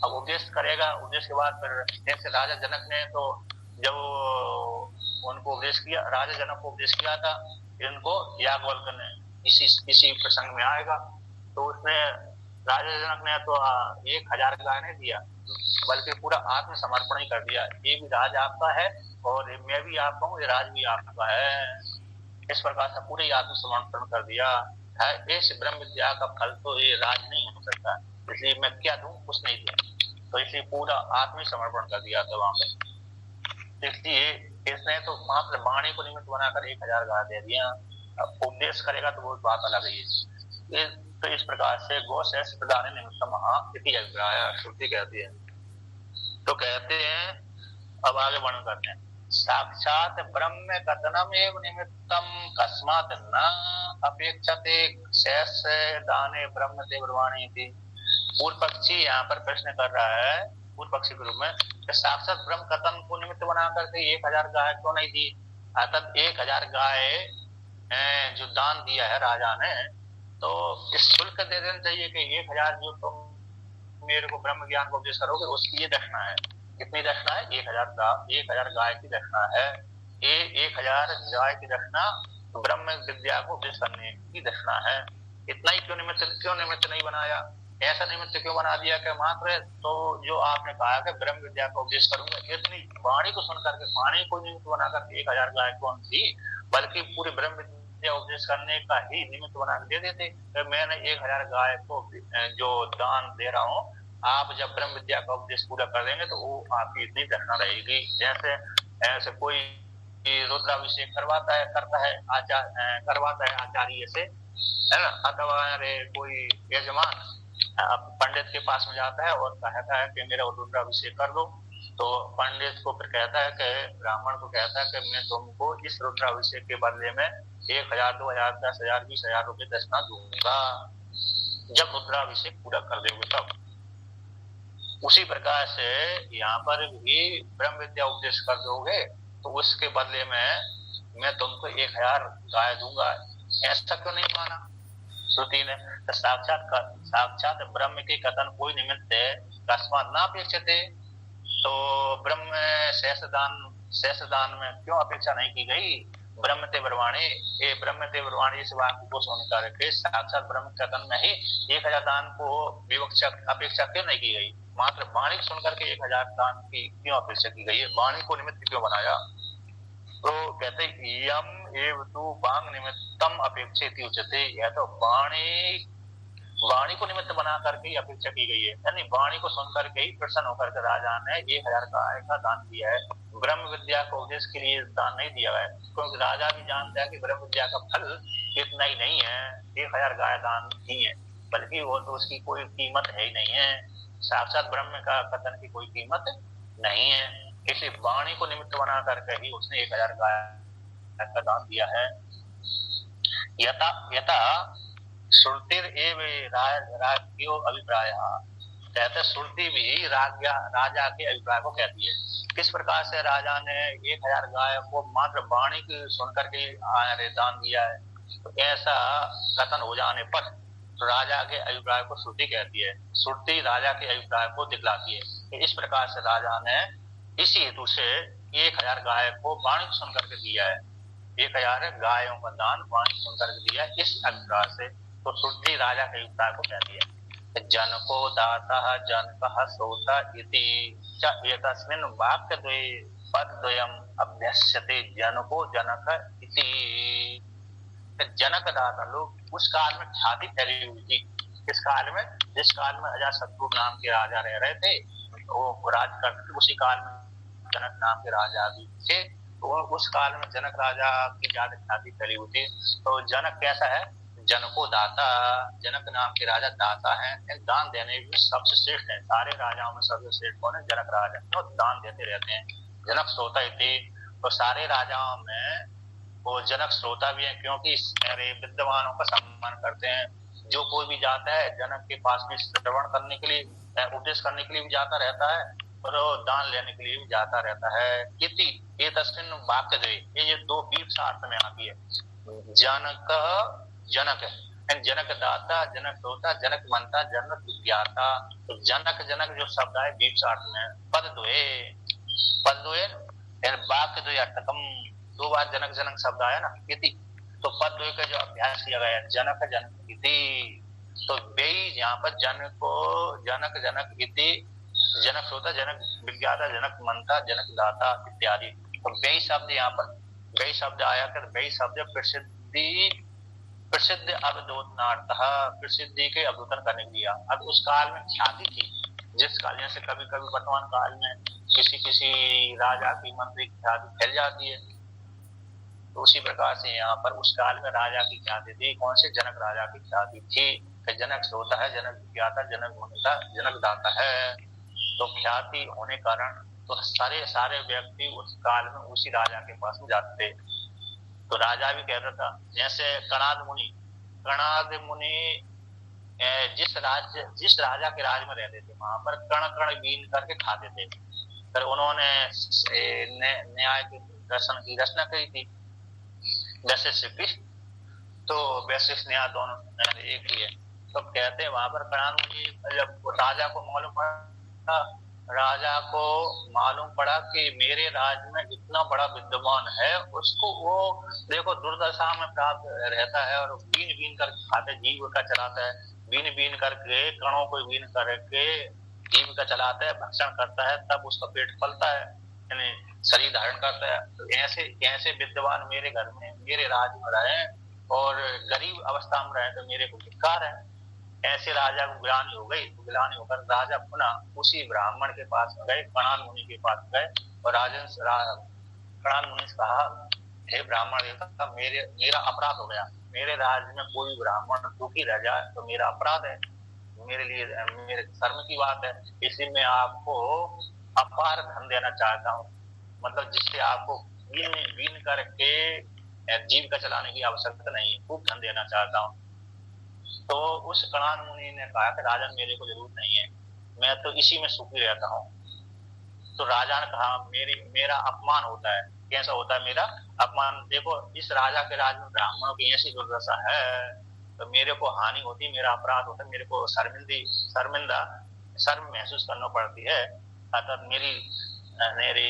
अब उपदेश करेगा, उपदेश के बाद फिर जैसे राजा जनक ने तो जब उनको उपदेश किया, राजा जनक को उपदेश किया था, इनको याज्ञवल्क्य ने इसी प्रसंग में आएगा, तो उसने राजा जनक ने तो 1000 गाय नहीं दिया, बल्कि पूरा आत्मसमर्पण ही कर दिया। ये भी राज आपका है और मैं भी आपका हूँ, ये राज भी आपका है। इस प्रकार से पूरे आत्मसमर्पण कर दिया है। इस ब्रह्म विद्या का फल तो ये राज नहीं हो सकता, इसलिए मैं क्या दूं, कुछ नहीं दूं, तो इसलिए पूरा आत्मसमर्पण कर दिया था वहां पे। इसलिए इसने तो मात्र वाणी को निमित्त बनाकर 1000 गाय दे दिया। उपदेश करेगा तो वो बात अलग है। तो इस प्रकार से गोश्रेष्ठ प्रदान निमित्त महा इति अभिप्राय श्रुति कहती है। तो कहते हैं, अब आगे वर्णन करते हैं, साक्षात ब्रह्म कथनम एव निमित्तम कस्मात् न अपेक्षते शेष दाने ब्रह्म ते ब्रवाणी थी। पूर्व पक्षी यहाँ पर प्रश्न कर रहा है, पूर्व पक्षी के रूप में, साक्षात ब्रह्म कथन को निमित्त बना करके 1000 गाय क्यों नहीं दी? अर्थात 1000 गाय जो दान दिया है राजा ने, तो इस शुल्क दे देना चाहिए कि 1000 जो तुम मेरे को ब्रह्म ज्ञान को उपदेश करोगे उसकी ये दक्षिणा है। कितनी दक्षिणा है? 1000 गाय की दक्षिणा है। 1000 गाय की दक्षिणा ब्रह्म विद्या को उपदेश करने की दक्षिणा है। इतना ही क्यों निमित्त नहीं बनाया? ऐसा निमित्त क्यों बना दिया कि मात्र तो जो आपने कहा कि ब्रह्म विद्या का उपदेश करूंगा, इतनी वाणी को सुन करके, वाणी को निमित्त बना करके 1000 गाय कौन सी, बल्कि पूरे ब्रह्म विद्या उपदेश करने का ही निमित्त बना दे देते। तो मैंने 1000 गाय को जो दान दे रहा हूँ, आप जब ब्रह्म विद्या का उपदेश पूरा कर देंगे तो वो आपकी इतनी दक्षिणा रहेगी। जैसे ऐसे कोई रुद्राभिषेक करवाता है आचार्य से, है ना, अथवा कोई यजमान पंडित के पास में जाता है और कहता है कि मेरा रुद्राभिषेक कर दो, तो पंडित को फिर कहता है कि ब्राह्मण को कहता है कि मैं तुमको इस रुद्राभिषेक के बदले में 1000, 2000, 10,000, 20,000 रुपए दक्षिणा दूंगा जब रुद्राभिषेक पूरा कर दोगे तब। उसी प्रकार से यहाँ पर भी ब्रह्म विद्या उपदेश कर दोगे तो उसके बदले में मैं तुमको 1000 गाय दूंगा। ऐसा क्यों नहीं माना श्रुति ने? तो साक्षात ब्रह्म के कथन कोई निमित्त कस्मात् न अपेक्षते, तो ब्रह्म शेष दान में क्यों अपेक्षा नहीं की गई? ब्रह्म ते ब्रवाणी, ये ब्रह्म ते ब्रवाणी इस वाक्य को सुन करके साक्षात ब्रह्म कथन में ही 1000 दान को विवक्षा अपेक्षा क्यों नहीं की गई? मात्र वाणी सुन करके 1000 दान की क्यों अपेक्षा की गई है? वाणी को निमित्त क्यों बनाया? तो कहते यम एव तु वांग निमित्तम अपेक्षित उच्यते। यह तो वाणी वाणी को निमित्त बना करके ही अपेक्षा की गई है, यानी वाणी को सुन करके ही प्रसन्न होकर के राजा ने 1000 गाय का दान दिया है। ब्रह्म विद्या को उपदेश के लिए दान नहीं दिया है, क्योंकि राजा भी जानता है कि ब्रह्म विद्या का फल इतना ही नहीं है, 1000 गाय दान नहीं है, बल्कि वो तो उसकी कोई कीमत है ही नहीं है, साक्षात ब्रह्म का कथन की कोई कीमत नहीं है। इसलिए वाणी को निमित्त बना करके ही उसने 1000 गाय का दान दिया है। यथा यथा श्रुतिर एव राज्यो अभिप्राय, कहते श्रुति भी राजा के अभिप्राय को कहती है। किस प्रकार से राजा ने 1000 गाय को मात्र वाणी की सुनकर के दान दिया है, तो ऐसा कथन हो जाने पर तो राजा के अभिप्राय को श्रुति कहती है, श्रुति राजा के अभिप्राय को दिखलाती है। इस प्रकार से राजा ने इसी हेतु से 1000 गाय को वाणी सुन करके दिया है, 1000 गायों का दान वाणी सुन करके दिया है, इस अभिप्राय से तो श्रुति राजा के अभिप्राय को कहती है। जनको दाता जनकः श्रोता इति च एकस्मिन् वाक्यद्वये पदद्वयम् अभ्यस्यते जनको जनक इति। जनक दाता लोग उस काल में ख्याति फैली हुई थी। किस काल में? जिस काल में अजातशत्रु नाम के राजा रह रहे थे, वो राज करते थे, उसी काल में जनक नाम के राजा भी थे, तो उस काल में जनक राजा की ज्यादा ख्याति फैली हुई थी। तो जनक कैसा है? जनको दाता, जनक नाम के राजा दाता हैं, दान देने में सबसे श्रेष्ठ है, सारे राजाओं में सबसे श्रेष्ठ कौन है? जनक राजा, तो दान देते रहते हैं। जनक श्रोता थी, तो सारे राजाओं में वो जनक श्रोता भी है, क्योंकि सारे विद्वानों का सम्मान करते हैं। जो कोई भी जाता है जनक के पास भी श्रवण करने के लिए, उपदेश करने के लिए भी जाता रहता है, और दान लेने के लिए भी जाता रहता है। इति ये तस्मिन् वाक्यद्वये, ये दो अर्थ में आती है। जनक जनक है, जनक दाता, जनक श्रोता, जनक मनता, जनक विज्ञाता। तो जनक जनक जो शब्द है 20 अर्थ में, पद द्वय वाक्यद्वय अर्थकम, 2 बार जनक जनक शब्द आया ना इति, तो पद द्वय का जो अभ्यास किया गया जनक जनक इति, तो बेई यहाँ पर जनक जनक इति, जनक श्रोता, जनक विज्ञाता, जनक मनता, जनक दाता इत्यादि। तो बेई शब्द यहाँ पर बेई शब्द आया कर, बेई शब्द प्रसिद्ध अवधोतनार्थ, प्रसिद्धि के अवधोतन करने के लिए। अब उस काल में ख्याति थी, जिस काल जैसे कभी कभी वर्तमान काल में किसी राजा की मंत्री की ख्याति फैल जाती है, तो उसी प्रकार से यहाँ पर उस काल में राजा की ख्याति थी। कौन से? जनक राजा की ख्याति थी कि जनक श्रोता है, जनक विज्ञाता, जनक मनता, जनक दाता है। तो ख्याति होने कारण तो सारे व्यक्ति उस काल में उसी राजा के पास में जाते थे। तो राजा भी कहता था, जैसे कणाद मुनि जिस राजा के राज में रहते थे, वहां पर कण कण बीन करके खाते थे। फिर उन्होंने न्याय की दर्शन की रचना करी थी, जैसे श्री कृष्ण, तो वैसे न्याय दोनों एक ही है। तो कहते हैं वहां पर कणाद मुनि, जब राजा को मालूम पड़ा कि मेरे राज्य में इतना बड़ा विद्वान है, उसको वो देखो दुर्दशा में प्राप्त रहता है, और बीन बीन कर खाते जीविका चलाता है, बीन करके कणों को बीन करके जीविका चलाता है, भक्षण करता है, तब उसका पेट फलता है, यानी शरीर धारण करता है। तो ऐसे विद्वान मेरे घर में, मेरे राज्य में रहे और गरीब अवस्था में रहे, तो मेरे को धिक्कार है। ऐसे राजा को ग्लानि हो गई, ग्लानि होकर राजा पुनः उसी ब्राह्मण के पास गए, कणाद मुनि के पास गए, और कणाद मुनि से कहा, हे ब्राह्मण देवता, मेरा अपराध हो गया, मेरे राज्य में कोई ब्राह्मण दुखी रह जाए तो मेरा अपराध है, मेरे लिए मेरे शर्म की बात है। इसलिए मैं आपको अपार धन देना चाहता हूँ, मतलब जिससे आपको बीन करके जीविका चलाने की आवश्यकता नहीं है, खूब धन देना चाहता हूँ। तो उस कणाद मुनि ने कहा कि राजन मेरे को जरूरत नहीं है, मैं तो इसी में सुखी रहता हूँ। तो राजा ने कहा मेरा अपमान होता है। कैसा होता है मेरा अपमान? देखो इस राजा के राज में ब्राह्मणों की ऐसी दुर्दशा है, तो मेरे को हानि होती, मेरा अपराध होता है, मेरे को शर्म महसूस करना पड़ती है। अर्थात मेरी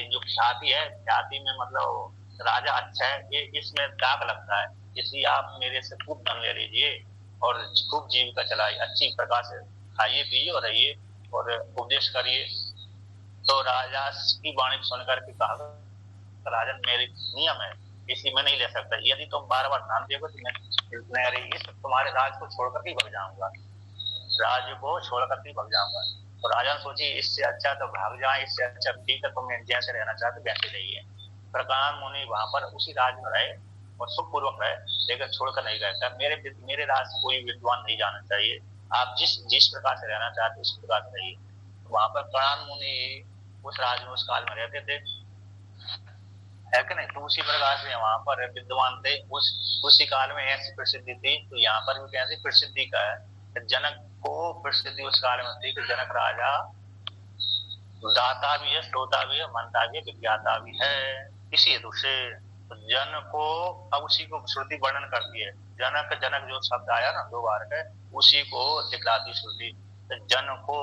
जो ख्याति है, ख्याति में मतलब राजा अच्छा है, ये इसमें दाग लगता है, इसलिए आप मेरे से खूब धन ले लीजिए और खूब जीविका चलाइए, अच्छी प्रकार से खाइए पिए और रहिए और उपदेश करिए। तो राजा की वाणी सुनकर के कहा, राजन मेरी नियम है, इसी में नहीं ले सकता, यदि तुम बार बार धन दोगे तो मैं तुम्हारे राज को छोड़कर ही भग जाऊंगा। राज्य को छोड़ करके भाग जाऊंगा। तो राजा ने सोची इससे अच्छा तो भाग जाए, इससे अच्छा ठीक है तुम जैसे रहना चाहते वैसे रहिए। प्रकांड मुनि वहां पर उसी राज में रहे और सुखपूर्वक रहे, लेकिन छोड़कर नहीं गए। मेरे राज से कोई विद्वान नहीं जाना चाहिए, आप जिस प्रकार से रहना चाहते उस प्रकार से रहिए। वहां पर प्रकांड मुनि उस राज में उस काल में रहते थे, है कि नहीं। तो उसी प्रकार से वहां पर विद्वान थे, उसी काल में ऐसी प्रसिद्धि थी। तो यहाँ पर भी कैसी प्रसिद्धि का है, जनक को प्रसिद्धि उस काल में थी कि जनक राजा दाता भी है, श्रोता भी है, मनता भी है, विज्ञाता भी है। इसी हेतु से जन को, अब उसी को श्रुति वर्णन करती है। जनक जनक जो शब्द आया ना 2 बार है, उसी को दिखलाती श्रुति। तो जन को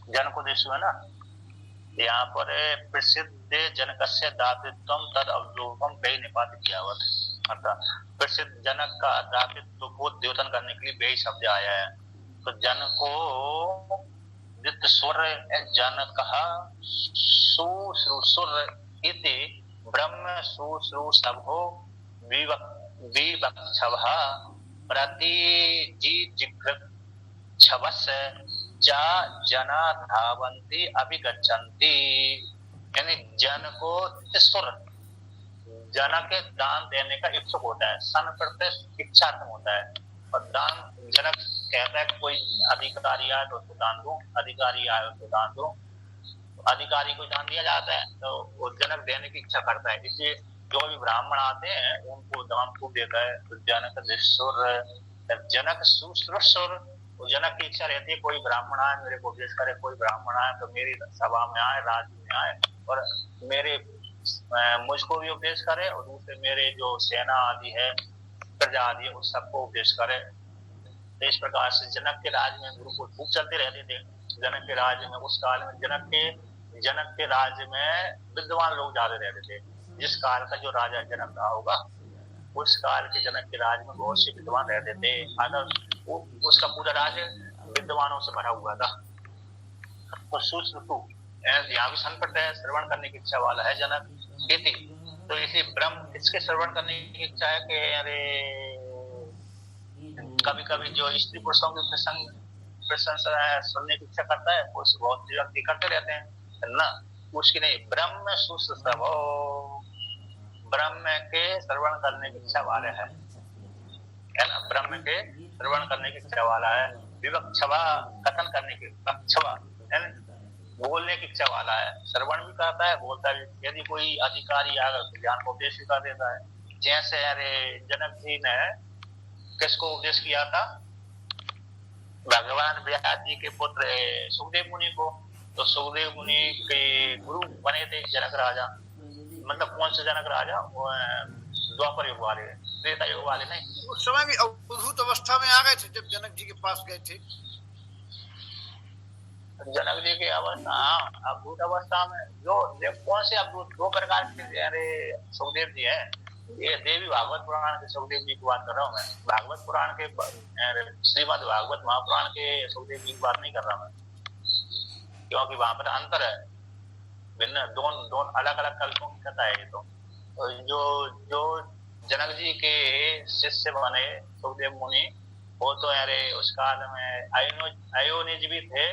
देखो है ना, यहाँ पर प्रसिद्ध जनक से दातृत्व तद अवलोकन व्यय निपात कियावत, अर्थात प्रसिद्ध जनक का दातृत्व को द्योतन करने के लिए व्यय शब्द आया है। तो जन को द्वित सुर जन कहा सुश्रुसुर इति ब्रह्म सुश्रु सबो विवक्षभः प्रति जिघ्रत छवस जा जना धावंती अभिगच्छन्ति। यानी जन को सुर, जन के दान देने का इच्छुक होता है, सन प्रत्यय इच्छात्म होता है। और दान जनक कहता है कोई अधिकारी आए तो उसको दान दो, अधिकारी आए उसको दान दो। अधिकारी को दान दिया जाता है तो वो जनक देने की इच्छा करता है, इसलिए जो भी ब्राह्मण आते हैं उनको दान खूब देता है। तो जनक सुश्रुसुर, जनक की इच्छा रहती है कोई ब्राह्मण आए मेरे को उपदेश करे, कोई ब्राह्मण आए तो मेरी सभा में आए, राज्य में आए और मेरे मुझको भी उपदेश करे, और दूसरे मेरे जो सेना आदि है, प्रजा आदि है, उस सबको उपदेश करे। तो इस प्रकार से जनक के राज में गुरुकुल खूब चलते रहते थे। जनक के राज में उस काल में जनक के राज्य में विद्वान लोग ज्यादा रहते थे। जिस काल का जो राजा जनक रहा होगा उस काल के जनक के राज में बहुत से विद्वान रहते थे। अगर उसका पूरा राज्य विद्वानों से भरा हुआ था। तो सुश्रुतु यहाँ भी संकट है, श्रवण करने की इच्छा वाला है जनक खेती। तो इसे ब्रह्म इसके श्रवण करने की इच्छा है कि अरे कभी कभी जो स्त्री पुरुषों के प्रशंसा सुनने की इच्छा करता है, उस बहुत व्यक्ति करते रहते हैं ना, उसकी नहीं। ब्रह्म सुश्रुतव, ब्रह्म के श्रवण करने की इच्छा वाले है ना, ब्रह्म के श्रवण करने की इच्छा वाला है। विवक्षवा कथन करने की, अक्षवा बोलने की इच्छा वाला है, श्रवण भी करता है बोलता भी। यदि कोई अधिकारी आकर ज्ञान को उपदेश भी कर देता है। जैसे अरे जनक जी ने किसको उपदेश किया था, भगवान व्यास जी के पुत्र सुखदेव मुनि को। तो सुखदेव मुनि के गुरु बने थे जनक राजा। मतलब कौन से जनक राजा, द्वापर युग वाले, त्रेता युग वाले नहीं। उस समय भी अद्भुत अवस्था में आ गए थे जब जनक जी के पास गए थे। जनक जी की अवस्था, अद्भुत अवस्था में जो कौन से अद्भुत, 2 प्रकार के अरे सुखदेव जी है। ये देवी भागवत पुराण के सुखदेव जी की बात कर रहा हूँ मैं। भागवत पुराण के श्रीमद् भागवत महापुराण के सुखदेव जी की बात नहीं कर रहा मैं, क्योंकि वहां पर अंतर है, भिन्न दोनों अलग अलग कल्पों की कथा है ये। तो जो जनक जी के शिष्य बने सुखदेव मुनि, वो तो अरे उस काल में अयोनिज भी थे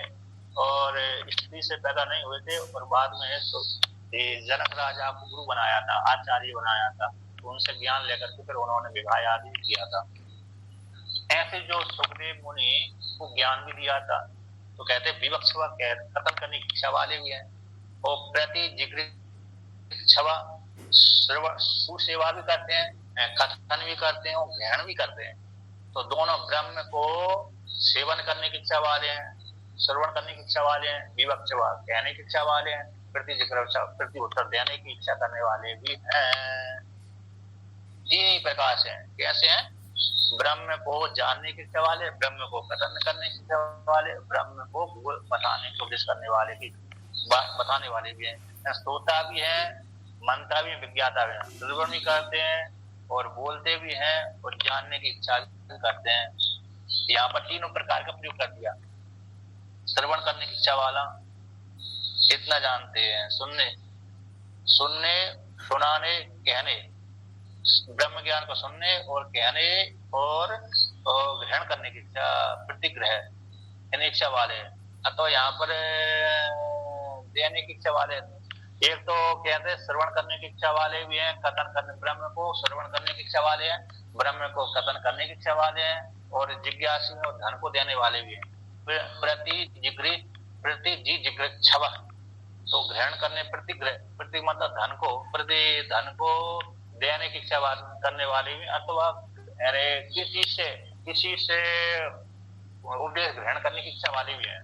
और स्त्री से पैदा नहीं हुए थे। और बाद में तो जनक राजा को गुरु बनाया था, आचार्य बनाया था। तो उनसे ज्ञान लेकर के फिर उन्होंने विवाह आदि किया था। ऐसे जो सुखदेव मुनि को ज्ञान भी दिया था, तो कहते विवक्ष कथन करने की इच्छा वाले भी हैं, और प्रति जिघ्रछवा सुसेवा भी करते हैं, कथन भी करते हैं और ग्रहण भी करते हैं। तो दोनों ब्रह्म को सेवन करने की इच्छा वाले हैं, श्रवण करने की इच्छा वाले हैं, विवक्षवा कहने की इच्छा वाले हैं, प्रति उत्तर देने की इच्छा करने वाले भी हैं। तीन प्रकार से हैं। कैसे हैं, ब्रह्म को जानने की इच्छा वाले, ब्रह्म को कथन करने की इच्छा वाले, ब्रह्म को बताने की कोशिश करने वाले की बात बताने वाले भी हैं। श्रोता भी है, मनता भी, विज्ञाता भी है, श्रवण भी करते हैं और बोलते भी हैं और जानने की इच्छा भी करते हैं। यहाँ पर तीनों प्रकार का प्रयोग कर दिया। श्रवण करने की इच्छा वाला इतना जानते हैं, सुनने सुनाने कहने, ब्रह्म ज्ञान को सुनने और कहने और और ग्रहण करने की इच्छा, प्रतिग्रह इन इच्छा वाले, अथवा यहाँ पर देने की इच्छा वाले। एक तो कहते हैं श्रवण करने की इच्छा वाले भी हैं, कथन करने, ब्रह्म को श्रवण करने की इच्छा वाले हैं, ब्रह्म को कथन करने की इच्छा वाले हैं, और जिज्ञासु और धन को देने वाले भी हैं। प्रति जिग्रच्छव, तो ग्रहण करने, प्रति मतलब धन को, प्रति धन को देने की इच्छा करने वाले भी, अथवा किसी से उपदेश ग्रहण करने की इच्छा वाले भी हैं।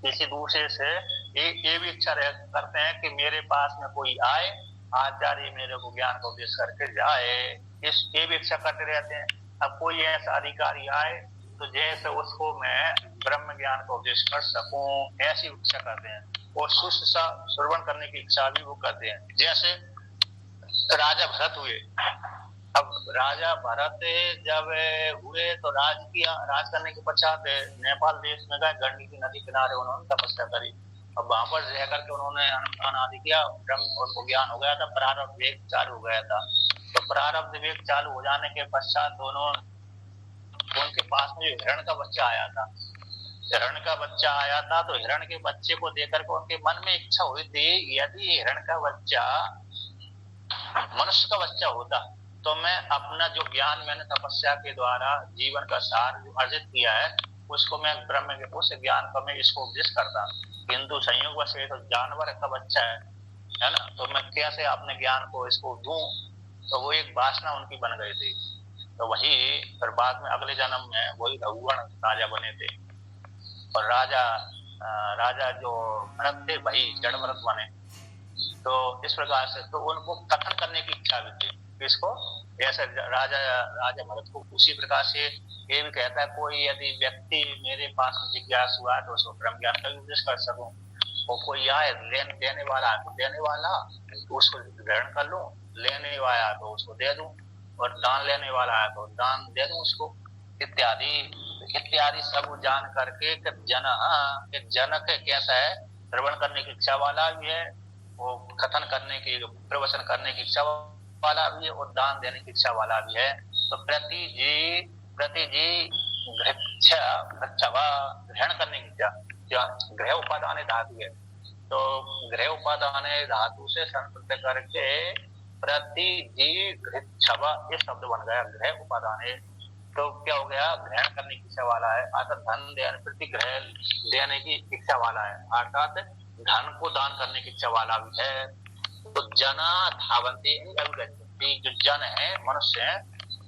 किसी दूसरे से ये भी इच्छा करते हैं कि मेरे पास में कोई आए, आचार्य मेरे को ज्ञान का उपदेश करके जाए, ये भी इच्छा करते रहते हैं। अब कोई ऐसा अधिकारी आए तो जैसे उसको मैं ब्रह्म ज्ञान का उपदेश कर सकूं, ऐसी इच्छा करते हैं। और श्रवण करने की इच्छा भी वो करते हैं। जैसे राजा भरत हुए, अब राजा भरत जब हुए तो राज करने के पश्चात नेपाल देश में गए, गंडकी की नदी किनारे उन्होंने तपस्या करी। अब वहां पर रह करके उन्होंने अनुष्ठान आदि किया, ब्रह्म उनको ज्ञान हो गया था, प्रारब्ध वेग चालू हो गया था। तो प्रारब्ध वेग चालू हो जाने के पश्चात उनके पास में हिरण का बच्चा आया था। हिरण का बच्चा आया था तो हिरण के बच्चे को देकर के उनके मन में इच्छा हुई थी, यदि हिरण का बच्चा मनुष्य का बच्चा होता तो मैं अपना जो ज्ञान मैंने तपस्या के द्वारा जीवन का सार जो अर्जित किया है उसको मैं ब्रह्म के उस ज्ञान का मैं इसको उपदेश करता। किंतु संयोग वश तो जानवर का बच्चा है ना, तो मैं कैसे अपने ज्ञान को इसको दूं। तो वो एक वासना उनकी बन गई थी। तो वही फिर बाद में अगले जन्म में वही रघुगण राजा बने थे। और राजा जो भरत थे वही जड़ भरत बने। तो इस प्रकार से तो उनको कथन करने की इच्छा भी थी। इसको ऐसे राजा भरत को उसी प्रकार से ये भी कहता है, कोई यदि व्यक्ति मेरे पास जिज्ञासु हुआ तो उसको ब्रह्म ज्ञान का उपदेश कर सकूं। और कोई आए देने वाला है तो देने वाला तो उसको ग्रहण कर लूं, लेने वाला तो उसको दे दूं, और दान लेने वाला है तो दान दे दूं उसको, इत्यादि सब जान करके जनक कैसा है, श्रवण करने की इच्छा वाला भी है, वो कथन करने की, प्रवचन करने की इच्छा वाला भी है, और दान देने की इच्छा वाला भी है। तो प्रति जी ग्रहण करने की इच्छा, ग्रह उपादान धातु है, तो ग्रह उपादान धातु से संस्कृत करके प्रति जी घृच्छव ये शब्द बन गया, ग्रह उपादान। तो क्या हो गया, ग्रहण करने की इच्छा वाला है, अर्थात धन देने, प्रति ग्रह देने की इच्छा वाला है, अर्थात धन को दान करने की इच्छा वाला भी है। तो जना धावंती, जो जन है मनुष्य है,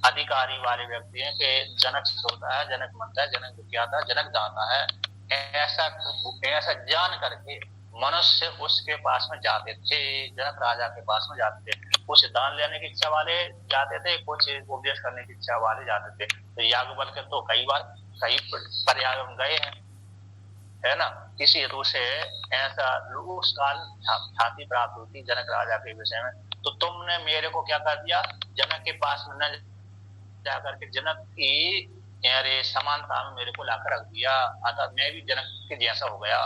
अधिकारी वाले व्यक्ति हैं कि जनक होता है, जनक मनता है, जनक विख्याता है, जनक दाता है, ऐसा जान करके मनुष्य उसके पास में जाते थे, जनक राजा के पास में जाते थे। कुछ दान लेने की इच्छा वाले जाते थे, कुछ उपदेश करने की इच्छा वाले जाते थे। तो याज्ञवल्क्य के तो कई पर्याय गए हैं, है ना। किसी हेतु से ऐसा उस काल ख्याति प्राप्त होती जनक राजा के विषय में। तो तुमने मेरे को क्या कर दिया, जनक के पास में न जाकर के जनक की समानता में मेरे को लाकर रख दिया, अर्थात मैं भी जनक के जैसा हो गया,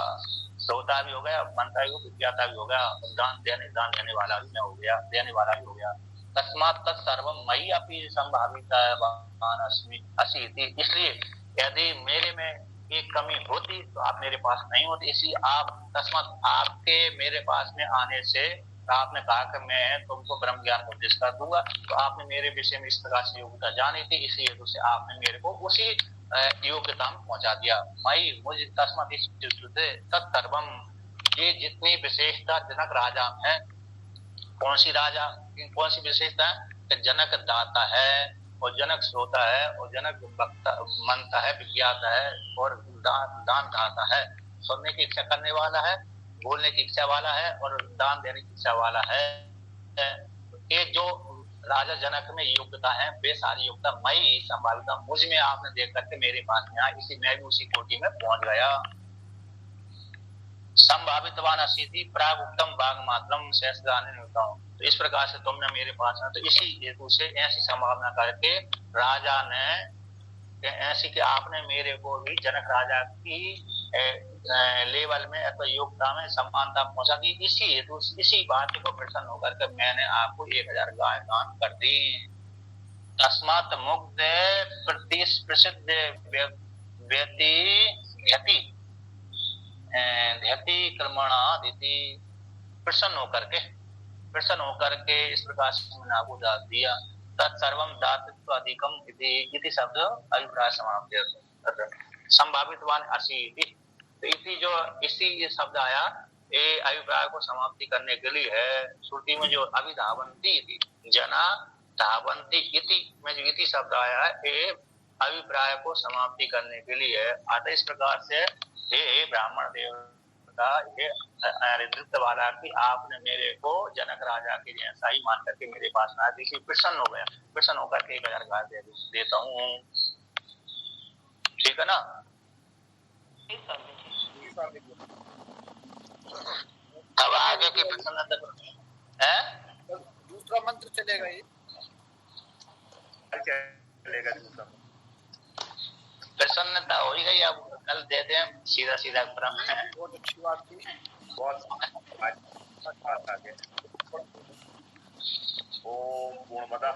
श्रोता भी हो गया, मनता भी हो, विज्ञाता भी हो गया, दान देने वाला भी मैं हो गया, देने वाला भी हो गया। तस्मात् तत्सर्वं मयि अपि संभावितवान् अस्मि। इसलिए यदि मेरे में एक कमी होती तो आप मेरे पास नहीं होते, इसलिए तस्मात् आपके मेरे पास में आने से आपने कहा कि मैं तुमको ब्रह्म ज्ञान को उपदेश कर दूंगा, तो आपने मेरे विषय में इस प्रकार से योग्यता जानी थी, इसलिए तो आपने मेरे को उसी योग्यता में पहुंचा दिया। मुझे तस्मात् तत्सर्वं, ये जितनी विशेषता जनक राजा है, कौन सी विशेषता है, जनक दाता है, और जनक श्रोता है, और जनक वक्ता मनता है, विज्ञाता है, और दान दाता है, सुनने की इच्छा करने वाला है, बोलने की इच्छा वाला है, और दान देने की इच्छा वाला है। ये जो राजा जनक में योग्यता है, वे सारी योग्यता मैं संभाविता मुझ में आपने देख करके मेरे पास में आया, इसी मैं भी उसी कोटि में पहुंच गया। संभावितवान अस्ति प्राग उत्तम भाग मात्रम शेषदाने होता हूँ। तो इस प्रकार से तुमने मेरे पास में, तो इसी हेतु से ऐसी संभावना करके राजा ने ऐसी कि आपने मेरे को भी जनक राजा की लेवल में अथवा योग्यता में समानता पहुंचा दी। इसी हेतु इसी बात को प्रसन्न होकर के मैंने आपको 1000 गाय दान कर दी। तस्मात् मुग्ध प्रतिस्पृशित व्यति ध्यति कर्मणादिति प्रसन्न होकर के इस प्रकार से आपको दान दिया। तत्सर्वम दातृत्वादिकम इति शब्द अभिप्राय समाप्त संभावितवान असीति। तो इसी जो इसी ये शब्द आया ये अभिप्राय को समाप्ति करने के लिए है। श्रुति में जो अभिधावंती थी जना धावंती इति में जो इति शब्द आया है ये अभिप्राय को समाप्ति करने के लिए है। अतः इस प्रकार से हे ब्राह्मण देवता ये धृत वाला कि आपने मेरे को जनक राजा के जैसा ही मान करके मेरे पास ना देखिए प्रसन्न हो गया। प्रसन्न होकर के 1000 गाय देता हूँ। ठीक है ना। अब आगे की प्रसन्नता है दूसरा मंत्र चलेगा ये चलेगा दूसरा प्रसन्नता हो ही गई। अब कल दे दें सीधा सीधा क्रम है। बहुत अच्छी बात थी। बहुत बात आगे ओम पूर्णमदः